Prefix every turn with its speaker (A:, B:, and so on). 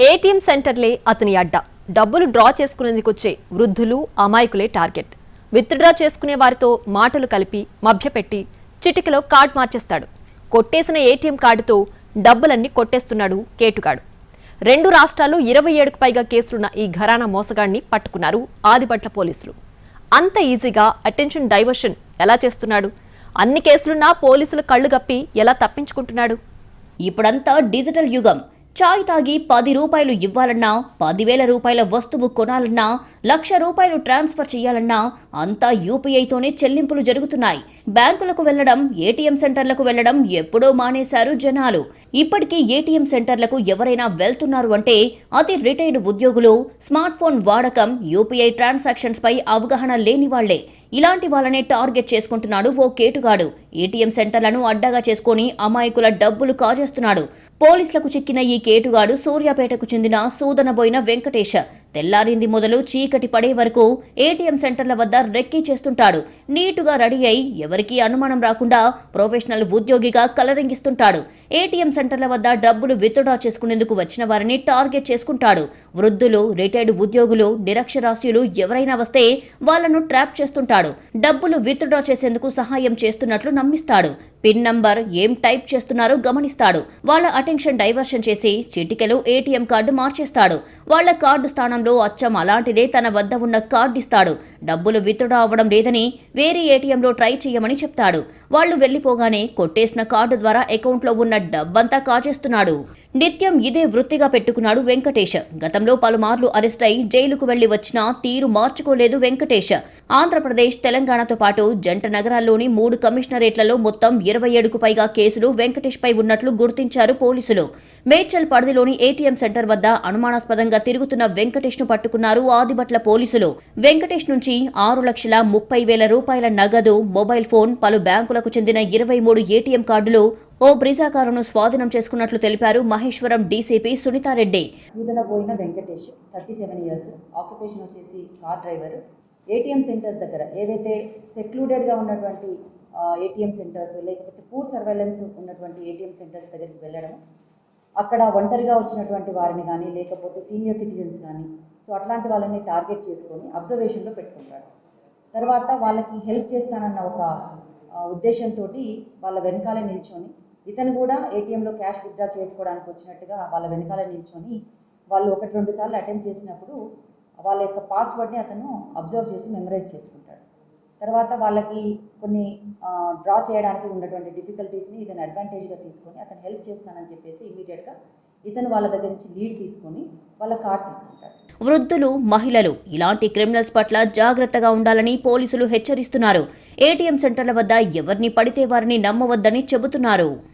A: ATM సెంటర్లే అతని అడ్డ. డబ్బులు డ్రా చేసుకునేందుకు వచ్చే వృద్ధులు, అమాయకులే టార్గెట్. విత్డ్రా చేసుకునే వారితో మాటలు కలిపి మభ్యపెట్టి చిటికలో కార్డ్ మార్చేస్తాడు. కొట్టేసిన ఏటీఎం కార్డుతో డబ్బులన్నీ కొట్టేస్తున్నాడు కేటుగాడు. 2 రాష్ట్రాల్లో 27కు పైగా కేసులున్న ఈ ఘరానా మోసగాడిని పట్టుకున్నారు ఆదిబట్ల పోలీసులు. అంత ఈజీగా అటెన్షన్ డైవర్షన్ ఎలా చేస్తున్నాడు? అన్ని కేసులున్నా పోలీసులు కళ్ళు గప్పి ఎలా తప్పించుకుంటున్నాడు?
B: ఇప్పుడంతా డిజిటల్ యుగం. చాయ్ తాగి 10 రూపాయలు ఇవ్వాలన్నా, 10,000 రూపాయల వస్తువు కొనాలన్నా, 1,00,000 రూపాయలు ట్రాన్స్ఫర్ చేయాలన్నా అంతా యూపీఐతోనే చెల్లింపులు జరుగుతున్నాయి. బ్యాంకులకు వెళ్లడం, ఏటీఎం సెంటర్లకు వెళ్లడం ఎప్పుడో మానేశారు జనాలు. ఇప్పటికీ ఏటీఎం సెంటర్లకు ఎవరైనా వెళ్తున్నారు అంటే అది రిటైర్డ్ ఉద్యోగులు, స్మార్ట్ ఫోన్ వాడకం, యూపీఐ ట్రాన్సాక్షన్స్ పై అవగాహన లేని వాళ్లే. ఇలాంటి వాళ్ళనే టార్గెట్ చేసుకుంటున్నాడు ఓ కేటుగాడు. ఏటీఎం సెంటర్లను అడ్డగా చేసుకుని అమాయకుల డబ్బులు కాజేస్తున్నాడు. పోలీసులకు చిక్కిన ఈ కేటుగాడు సూర్యాపేటకు చెందిన సూదనబోయిన వెంకటేశ. తెల్లారింది మొదలు చీకటి పడే వరకు ఏటీఎం సెంటర్ల వద్ద రెక్కీ చేస్తుంటాడు. నీటుగా రెడీ అయి ఎవరికీ అనుమానం రాకుండా ప్రొఫెషనల్ ఉద్యోగిగా కలరింగిస్తుంటాడు. ఏటీఎం సెంటర్ల వద్ద డబ్బులు విత్డ్రా చేసుకునేందుకు వచ్చిన వారిని టార్గెట్ చేసుకుంటాడు. వృద్ధులు, రిటైర్డ్ ఉద్యోగులు, నిరక్షరాస్యులు ఎవరైనా వస్తే వాళ్లను ట్రాప్ చేస్తుంటాడు. డబ్బులు విత్డ్రా చేసేందుకు సహాయం చేస్తున్నట్లు నమ్మిస్తాడు. పిన్ నంబర్ ఏం టైప్ చేస్తున్నారో గమనిస్తాడు. వాళ్ళ అటెన్షన్ డైవర్షన్ చేసి చిటికెలో ఏటీఎం కార్డు మార్చేస్తాడు. వాళ్ళ కార్డు స్థానంలో అచ్చం అలాంటిదే తన వద్ద ఉన్న కార్డు ఇస్తాడు. డబ్బులు విత్డ్రా అవ్వడం లేదని వేరే ఏటీఎంలో ట్రై చేయమని చెప్తాడు. వాళ్లు వెళ్లిపోగానే కొట్టేసిన కార్డు ద్వారా అకౌంట్లో ఉన్న డబ్బంతా కాజేస్తున్నాడు. నిత్యం ఇదే వృత్తిగా పెట్టుకున్నాడు వెంకటేష్. గతంలో పలుమార్లు అరెస్ట్ అయి జైలుకు వెళ్లి వచ్చినా తీరు మార్చుకోలేదు వెంకటేష్. ఆంధ్రప్రదేశ్, తెలంగాణతో పాటు జంట నగరాల్లోని 3 కమిషనరేట్లలో మొత్తం 27కు పైగా కేసులు వెంకటేష్ పై ఉన్నట్లు గుర్తించారు పోలీసులు. మేడ్చల్ పరిధిలోని ఏటీఎం సెంటర్ వద్ద అనుమానాస్పదంగా తిరుగుతున్న వెంకటేష్ ను పట్టుకున్నారు ఆదిబట్ల పోలీసులు. వెంకటేష్ నుంచి 6,30,000 రూపాయల నగదు, మొబైల్ ఫోన్, పలు బ్యాంకులకు చెందిన 23 ఏటీఎం కార్డులు, ఓ బ్రిజా కారును స్వాధీనం చేసుకున్నట్లు తెలిపారు Maheshwaram DCP Sunitha Reddy.
C: Sudanaboina Venkatesh, 37 years, occupation వచ్చేసి కార్ డ్రైవర్. ఏటీఎం సెంటర్స్ దగ్గర ఏవైతే సెక్లూడెడ్గా ఉన్నటువంటి ఏటీఎం సెంటర్స్, లేకపోతే పూర్ సర్వైలెన్స్ ఉన్నటువంటి ఏటీఎం సెంటర్స్ దగ్గరికి వెళ్ళడం, అక్కడ ఒంటరిగా వచ్చినటువంటి వారిని కానీ, లేకపోతే సీనియర్ సిటిజన్స్ కానీ, సో అట్లాంటి వాళ్ళని టార్గెట్ చేసుకొని అబ్జర్వేషన్లో పెట్టుకుంటాడు. తర్వాత వాళ్ళకి హెల్ప్ చేస్తానన్న ఒక ఉద్దేశంతో వాళ్ళ వెనకాలే నిల్చొని, ఇతను కూడా ఏటీఎంలో క్యాష్ విత్డ్రా చేసుకోవడానికి వచ్చినట్టుగా వాళ్ళ వెనకాల నిల్చొని వాళ్ళు 1-2 సార్లు అటెంప్ట్ చేసినప్పుడు వాళ్ళ యొక్క పాస్వర్డ్ని అతను అబ్జర్వ్ చేసి మెమరైజ్ చేసుకుంటాడు. తర్వాత వాళ్ళకి కొన్ని డ్రా చేయడానికి ఉన్నటువంటి డిఫికల్టీస్ని ఇతను అడ్వాంటేజ్గా తీసుకొని అతను హెల్ప్ చేస్తానని చెప్పేసి ఇమీడియట్గా ఇతను వాళ్ళ దగ్గర నుంచి లీడ్ తీసుకొని వాళ్ళ కార్డ్ తీసుకుంటాడు.
B: వృద్ధులు, మహిళలు ఇలాంటి క్రిమినల్స్ పట్ల జాగ్రత్తగా ఉండాలని పోలీసులు హెచ్చరిస్తున్నారు. ఏటీఎం సెంటర్ల వద్ద ఎవరిని పడితే వారిని నమ్మవద్దని చెబుతున్నారు.